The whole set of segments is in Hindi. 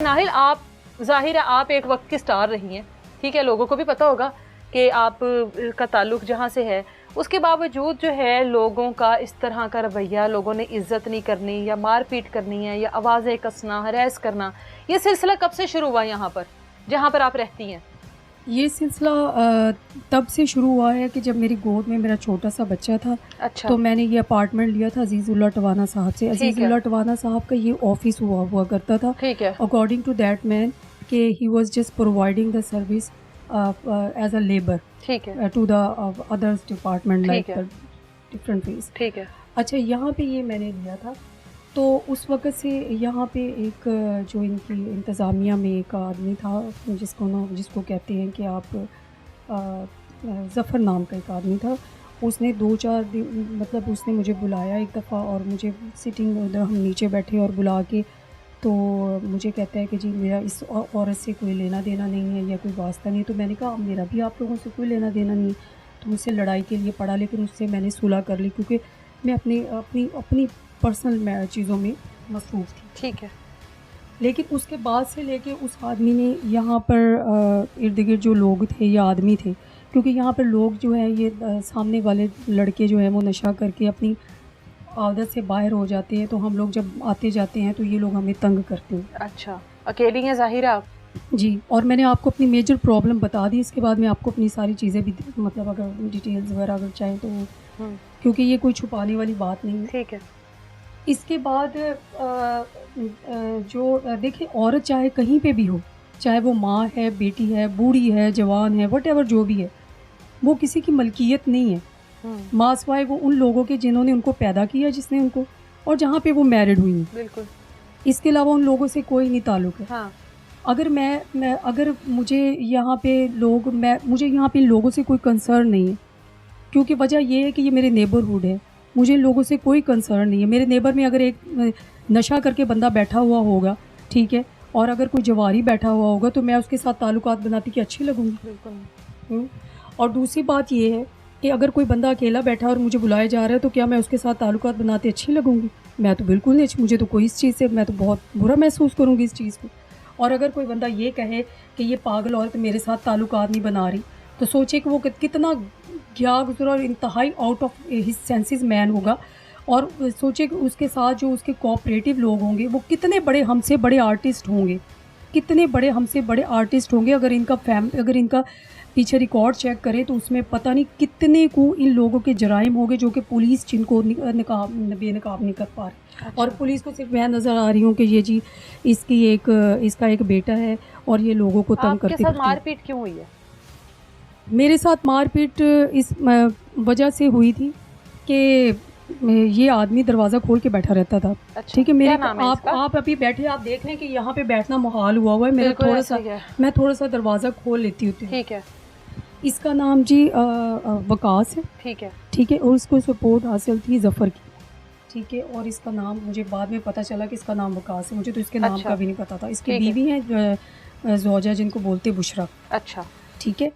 नाहिल, आप ज़ाहिर है आप एक वक्त की स्टार रही हैं, ठीक है, लोगों को भी पता होगा कि आप का ताल्लुक जहाँ से है, उसके बावजूद जो है लोगों का इस तरह का रवैया, लोगों ने इज्जत नहीं करनी या मार पीट करनी है या आवाज़ें कसना, हरास करना, ये सिलसिला कब से शुरू हुआ यहाँ पर जहाँ पर आप रहती हैं? ये सिलसिला तब से शुरू हुआ है कि जब मेरी गोद में मेरा छोटा सा बच्चा था। अच्छा, तो मैंने ये अपार्टमेंट लिया था अजीज़ुल्लाह टवाना साहब से। ठीक है, अजीज़ुल्लाह टवाना साहब का ये ऑफिस हुआ करता था। ठीक है, अकॉर्डिंग टू दैट मैन कि he was just providing the service as a labour ठीक है, टू द अदर्स डिपार्टमेंट ठीक लाइक है, डिफरेंट फीस। ठीक है, अच्छा, यहाँ पे ये मैंने लिया था। तो उस वक़्त से यहाँ पे एक जो इनकी इंतज़ामिया में एक आदमी था जिसको कहते हैं कि आप ज़फ़र नाम का एक आदमी था। उसने 2-4 दिन मतलब उसने मुझे बुलाया एक दफ़ा और मुझे सिटिंग उधर हम नीचे बैठे और बुला के तो मुझे कहता है कि जी मेरा इस औरत से कोई लेना देना नहीं है या कोई वास्ता नहीं है। तो मैंने कहा मेरा भी आप लोगों से कोई लेना देना नहीं है। तो मुझसे लड़ाई के लिए पड़ा, लेकिन उससे मैंने सुलह कर ली क्योंकि मैं अपनी अपनी अपनी पर्सनल चीज़ों में मसरूफ़ थी। ठीक है, लेकिन उसके बाद से लेके उस आदमी ने यहाँ पर इर्द-गिर्द जो लोग थे या आदमी थे, क्योंकि यहाँ पर लोग जो है ये सामने वाले लड़के जो हैं वो नशा करके अपनी आदत से बाहर हो जाते हैं। तो हम लोग जब आते जाते हैं तो ये लोग हमें तंग करते हैं। अच्छा, अकेली हैं ज़ाहिरा आप? जी, और मैंने आपको अपनी मेजर प्रॉब्लम बता दी। इसके बाद मैं आपको अपनी सारी चीज़ें भी मतलब अगर डिटेल्स वगैरह अगर चाहें तो, क्योंकि ये कोई छुपाने वाली बात नहीं है। ठीक है, इसके बाद देखिए, औरत चाहे कहीं पे भी हो, चाहे वो माँ है, बेटी है, बूढ़ी है, जवान है, व्हाटएवर जो भी है, वो किसी की मलकियत नहीं है। माँ सिवाय वो उन लोगों के जिन्होंने उनको पैदा किया, जिसने उनको, और जहाँ पे वो मैरिड हुई हैं। बिल्कुल, इसके अलावा उन लोगों से कोई नहीं ताल्लुक़ है। हाँ, अगर मुझे यहाँ पे मुझे यहाँ पे इन लोगों से कोई कंसर्न नहीं है, क्योंकि वजह ये है कि ये मेरे नेबरहुड है। मुझे इन लोगों से कोई कंसर्न नहीं है। मेरे नेबर में अगर एक नशा करके बंदा बैठा हुआ होगा, ठीक है, और अगर कोई जवारी बैठा हुआ होगा तो मैं उसके साथ ताल्लुकात बनाती कि अच्छी लगूँगी। बिल्कुल, और दूसरी बात ये है कि अगर कोई बंदा अकेला बैठा है और मुझे बुलाया जा रहा है तो क्या मैं उसके साथ ताल्लुकात बनाते अच्छी लगूँगी? मैं तो बिल्कुल नहीं। मुझे तो कोई इस चीज़ से, मैं तो बहुत बुरा महसूस करूँगी इस चीज़ को। और अगर कोई बंदा ये कहे कि ये पागल औरत मेरे साथ ताल्लुकात नहीं बना रही, तो सोचिए कि वो कितना गया-गुज़रा और इंतहाई out of his senses man होगा। और सोचिए कि उसके साथ जो उसके कोऑपरेटिव लोग होंगे वो कितने बड़े हमसे बड़े आर्टिस्ट होंगे, कितने बड़े हमसे बड़े आर्टिस्ट होंगे। अगर इनका पीछे रिकॉर्ड चेक करें तो उसमें पता नहीं कितने को इन लोगों के जराइम होंगे जो कि पुलिस जिनको बेनकाब नहीं कर पा रही। अच्छा, और पुलिस को सिर्फ मैं नज़र आ रही हूँ कि ये जी इसका एक बेटा है और ये लोगों को तंग आपके करती साथ फिरती है। मारपीट क्यों हुई है? मेरे साथ मारपीट इस वजह से हुई थी कि ये आदमी दरवाज़ा खोल के बैठा रहता था। अच्छा, ठीक है, क्या मेरे नाम है इसका? आप अभी बैठे, आप देख रहे हैं कि यहाँ पे बैठना मुहाल हुआ है। मेरा बिल्कुल थोड़ा ऐसे सा, ही है, मैं थोड़ा सा दरवाज़ा खोल लेती हूँ। ठीक है, इसका नाम जी वकास है, ठीक है, ठीक है, और उसको सपोर्ट हासिल थी ज़फ़र की, ठीक है। और इसका नाम मुझे बाद में पता चला कि इसका नाम वकास है। मुझे तो इसके नाम अच्छा, का भी नहीं पता था। इसकी ठीक है, बीवी हैं ज़ौजा, जिनको बोलते बुशरा, अच्छा, ठीक है।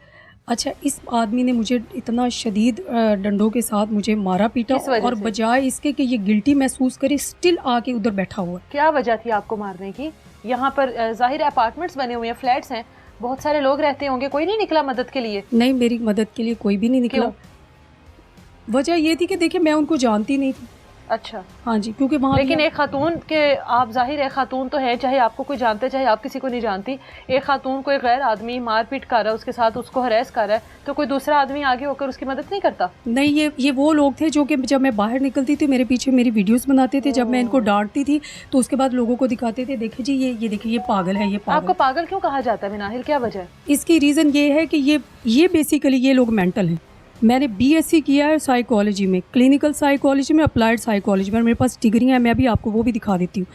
अच्छा, इस आदमी ने मुझे इतना शदीद डंडों के साथ मुझे मारा पीटा, किस वजह और से? बजाय इसके कि ये गिल्टी महसूस करे, स्टिल आके उधर बैठा हुआ है। क्या वजह थी आपको मारने की? यहाँ पर ज़ाहिर है अपार्टमेंट्स बने हुए हैं, फ्लैट्स हैं, बहुत सारे लोग रहते होंगे, कोई नहीं निकला मदद के लिए? नहीं, मेरी मदद के लिए कोई भी नहीं निकला। क्यों? वजह ये थी कि देखिए, मैं उनको जानती नहीं थी। अच्छा, हाँ जी, क्योंकि वहाँ लेकिन एक खातून के, आप ज़ाहिर है खातून तो है, चाहे आपको कोई जानते चाहे आप किसी को नहीं जानती, एक खातून को एक गैर आदमी मारपीट कर रहा है, उसके साथ उसको हरास कर रहा है, तो कोई दूसरा आदमी आगे होकर उसकी मदद नहीं करता? नहीं, ये वो लोग थे जो कि जब मैं बाहर निकलती थी मेरे पीछे मेरी वीडियोस बनाते थे। जब मैं इनको डांटती थी तो उसके बाद लोगों को दिखाते थे, देखिए जी ये देखिए, ये पागल है, ये पागल आपको है। पागल क्यों कहा जाता है मिनाहिल, क्या वजह है? इसकी रीज़न ये है कि ये बेसिकली ये लोग मेंटल हैं। मैंने बीएससी किया है साइकोलॉजी में, क्लिनिकल साइकोलॉजी में, अप्लाइड साइकोलॉजी में। मेरे पास डिग्रियाँ हैं, मैं भी आपको वो भी दिखा देती हूँ।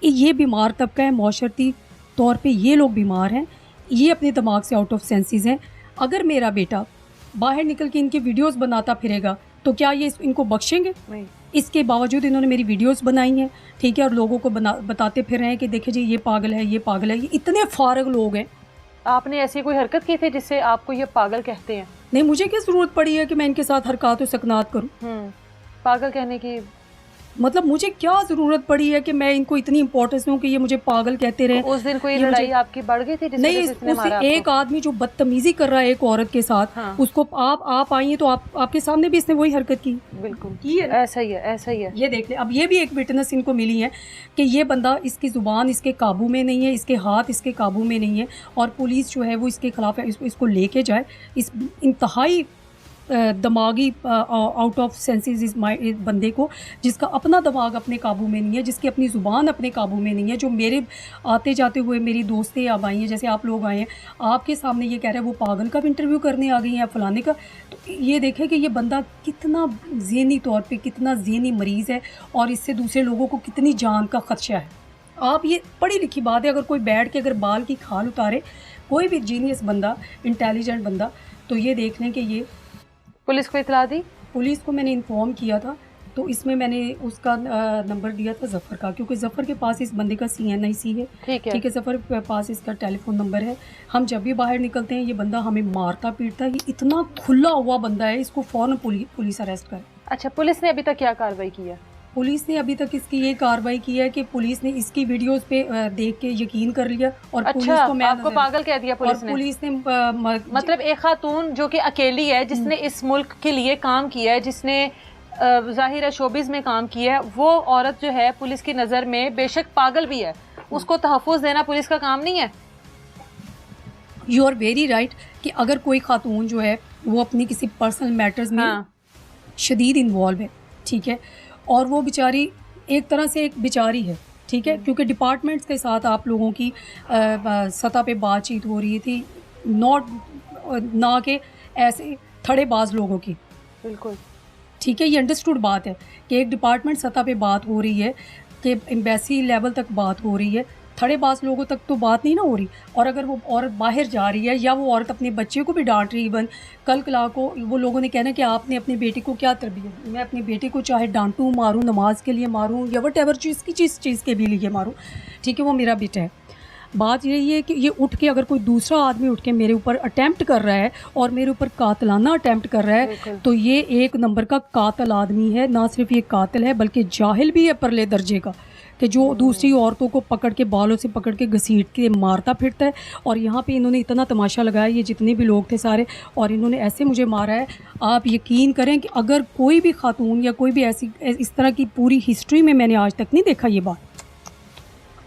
ये बीमार तबका है, माशरती तौर पे ये लोग बीमार हैं, ये अपने दिमाग से आउट ऑफ सेंसेस हैं। अगर मेरा बेटा बाहर निकल के इनकी वीडियोस बनाता फिरेगा तो क्या ये इनको बख्शेंगे? नहीं, इसके बावजूद इन्होंने मेरी वीडियोस बनाई हैं, ठीक है, और लोगों को बताते फिर रहे हैं कि देखिए जी ये पागल है, ये पागल है। ये इतने फारग लोग हैं। आपने ऐसी कोई हरकत की थी जिससे आपको ये पागल कहते हैं? नहीं, मुझे क्या ज़रूरत पड़ी है कि मैं इनके साथ हरकत व सकनात करूँ? पागल कहने की मतलब मुझे क्या ज़रूरत पड़ी है कि मैं इनको इतनी इंपॉर्टेंस दूं कि ये मुझे पागल कहते रहे। तो उस दिन कोई लड़ाई आपकी बढ़ गई थी जिस नहीं, वजह से इसने मारा उससे एक आदमी जो बदतमीजी कर रहा है एक औरत के साथ, हाँ। उसको आप आई हैं तो आपके सामने भी इसने वही हरकत की। बिल्कुल की है, ऐसा ही है, ऐसा ही है। ये देख ले, अब ये भी एक विटनेस इनको मिली है कि ये बंदा, इसकी ज़ुबान इसके काबू में नहीं है, इसके हाथ इसके काबू में नहीं है, और पुलिस जो है वो इसके खिलाफ है, इसको लेके जाए। इस इंतहाई दिमागी आउट ऑफ सेंसेस इस बंदे को, जिसका अपना दिमाग अपने काबू में नहीं है, जिसकी अपनी ज़ुबान अपने काबू में नहीं है, जो मेरे आते जाते हुए मेरी दोस्तें अब आई हैं, जैसे आप लोग आए हैं, आपके सामने ये कह रहा है वो पागल का भी इंटरव्यू करने आ गई हैं, फलाने का। तो ये देखें कि ये बंदा कितना ज़हनी तौर पे कितना ज़हनी मरीज़ है, और इससे दूसरे लोगों को कितनी जान का ख़दशा है। आप ये पढ़ी लिखी बात है, अगर कोई बैठ के अगर बाल की खाल उतारे, कोई भी जीनियस बंदा, इंटेलिजेंट बंदा, तो ये देख लें कि ये पुलिस को इतला दी। पुलिस को मैंने इन्फॉर्म किया था, तो इसमें मैंने उसका नंबर दिया था ज़फ़र का, क्योंकि ज़फ़र के पास इस बंदे का CNIC है। ठीक है, ज़फ़र के पास इसका टेलीफोन नंबर है। हम जब भी बाहर निकलते हैं ये बंदा हमें मारता पीटता है, ये इतना खुला हुआ बंदा है, इसको फ़ौरन पुलिस अरेस्ट करे। अच्छा, पुलिस ने अभी तक क्या कार्रवाई की है? पुलिस ने अभी तक इसकी ये कार्रवाई की है कि पुलिस ने इसकी वीडियोस पे देख के यकीन कर लिया, और अच्छा, पुलिस को आपको पागल कह दिया पुलिस ने? पुलिस ने मतलब एक खातून जो कि अकेली है, जिसने इस मुल्क के लिए काम किया है, जिसने जाहिर है शोबिज़ में काम किया है, वो औरत जो है पुलिस की नज़र में बेशक पागल भी है, उसको तहफ़्फ़ुज़ देना पुलिस का काम नहीं है? यू आर वेरी राइट कि अगर कोई खातून जो है वो अपनी किसी पर्सनल मैटर्स में शदीद इन्वॉल्व है, ठीक है, और वो बेचारी एक तरह से एक बेचारी है, ठीक है, क्योंकि डिपार्टमेंट्स के साथ आप लोगों की सतह पे बातचीत हो रही थी, ना कि ऐसे थड़ेबाज लोगों की। बिल्कुल ठीक है, ये अंडरस्टूड बात है कि एक डिपार्टमेंट सतह पे बात हो रही है, कि एम्बेसी लेवल तक बात हो रही है, थड़ेबाज लोगों तक तो बात नहीं ना हो रही। और अगर वो औरत बाहर जा रही है, या वो औरत अपने बच्चे को भी डांट रही, इवन कल कला को वो लोगों ने कहना कि आपने अपनी बेटी को क्या तरबियत, मैं अपनी बेटी को चाहे डांटूँ, मारूँ, नमाज के लिए मारूँ, या वट एवर चीज़ की जिस चीज़ के भी लिए मारूँ, ठीक है, वो मेरा बेटा है। बात यही है कि ये उठ के, अगर कोई दूसरा आदमी उठ के मेरे ऊपर अटैम्प्ट कर रहा है और मेरे ऊपर कातलाना अटैम्प्ट कर रहा है, तो ये एक नंबर का कातिल आदमी है। ना सिर्फ ये कातिल है बल्कि जाहिल भी है परले दर्जे का, कि जो दूसरी औरतों को पकड़ के बालों से पकड़ के घसीट के मारता फिरता है। और यहाँ पे इन्होंने इतना तमाशा लगाया, ये जितने भी लोग थे सारे, और इन्होंने ऐसे मुझे मारा है, आप यकीन करें कि अगर कोई भी खातून या कोई भी ऐसी इस तरह की पूरी हिस्ट्री में मैंने आज तक नहीं देखा ये बात।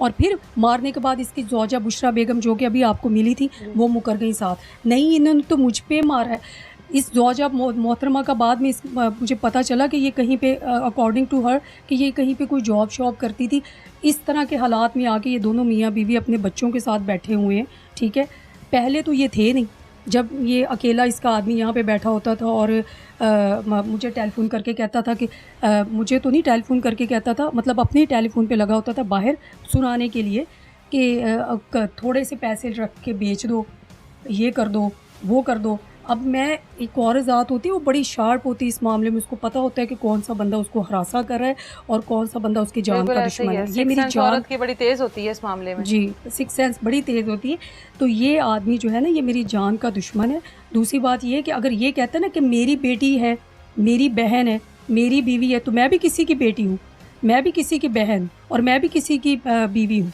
और फिर मारने के बाद इसकी ज़ौजा बुशरा बेगम जो कि अभी आपको मिली थी, वो मुकर गई साथ। नहीं, इन्होंने तो मुझ पे मारा है। इस ज़ौजा मोहतरमा का बाद में मुझे पता चला कि ये कहीं पे, अकॉर्डिंग टू हर, कि ये कहीं पे कोई जॉब शॉब करती थी। इस तरह के हालात में आके ये दोनों मियाँ बीवी अपने बच्चों के साथ बैठे हुए हैं, ठीक है। पहले तो ये थे नहीं, जब ये अकेला इसका आदमी यहाँ पे बैठा होता था और मुझे टेलीफोन करके कहता था कि मुझे तो नहीं, टेलीफोन करके कहता था, मतलब अपने ही टेलीफोन पे लगा होता था बाहर सुनाने के लिए कि थोड़े से पैसे रख के बेच दो, ये कर दो, वो कर दो। अब मैं, एक और ज़ात होती है वो बड़ी शार्प होती है इस मामले में, उसको पता होता है कि कौन सा बंदा उसको हरासा कर रहा है और कौन सा बंदा उसकी जान का दुश्मन है। ये मेरी जान की बड़ी तेज़ होती है इस मामले में। जी, सिक्स सेंस बड़ी तेज़ होती है। तो ये आदमी जो है ना, ये मेरी जान का दुश्मन है। दूसरी बात ये है कि अगर ये कहता है ना कि मेरी बेटी है, मेरी बहन है, मेरी बीवी है, तो मैं भी किसी की बेटी हूँ, मैं भी किसी की बहन, और मैं भी किसी की बीवी हूँ।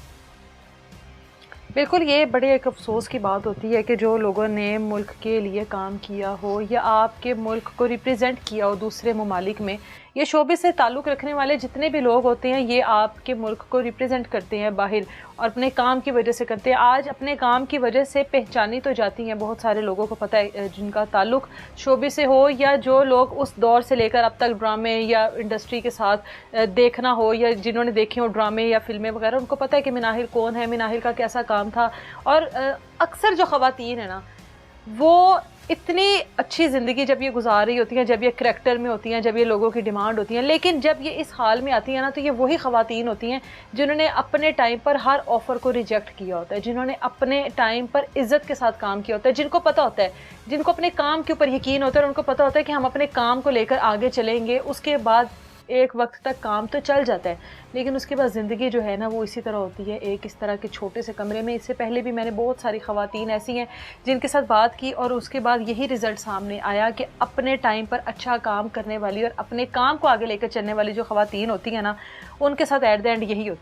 बिल्कुल, ये बड़े एक अफसोस की बात होती है कि जो लोगों ने मुल्क के लिए काम किया हो या आपके मुल्क को रिप्रेजेंट किया हो दूसरे ममालिक में, ये शोबे से ताल्लुक़ रखने वाले जितने भी लोग होते हैं, ये आपके मुल्क को रिप्रेजेंट करते हैं बाहर, और अपने काम की वजह से करते हैं। आज अपने काम की वजह से पहचानी तो जाती हैं, बहुत सारे लोगों को पता है जिनका ताल्लुक़ शोबे से हो, या जो लोग उस दौर से लेकर अब तक ड्रामे या इंडस्ट्री के साथ देखना हो, या जिन्होंने देखे हो ड्रामे या फिल्में वगैरह, उनको पता है कि मिनाहिल कौन है, मिनाहिल का कैसा काम था। और अक्सर जो ख़वातीन है ना, वो इतनी अच्छी ज़िंदगी जब ये गुजार रही होती हैं, जब ये करैक्टर में होती हैं, जब ये लोगों की डिमांड होती हैं, लेकिन जब ये इस हाल में आती हैं ना, तो ये वही ख़वातीन होती हैं जिन्होंने अपने टाइम पर हर ऑफ़र को रिजेक्ट किया होता है, जिन्होंने अपने टाइम पर इज़्ज़त के साथ काम किया होता है, जिनको पता होता है, जिनको अपने काम के ऊपर यकीन होता है, और उनको पता होता है कि हम अपने काम को लेकर आगे चलेंगे, उसके बाद एक वक्त तक काम तो चल जाता है, लेकिन उसके बाद ज़िंदगी जो है ना वो इसी तरह होती है, एक इस तरह के छोटे से कमरे में। इससे पहले भी मैंने बहुत सारी ख़वातीन ऐसी हैं जिनके साथ बात की और उसके बाद यही रिज़ल्ट सामने आया कि अपने टाइम पर अच्छा काम करने वाली और अपने काम को आगे लेकर चलने वाली जो ख़वातीन होती हैं ना, उनके साथ एट द एंड यही होता है।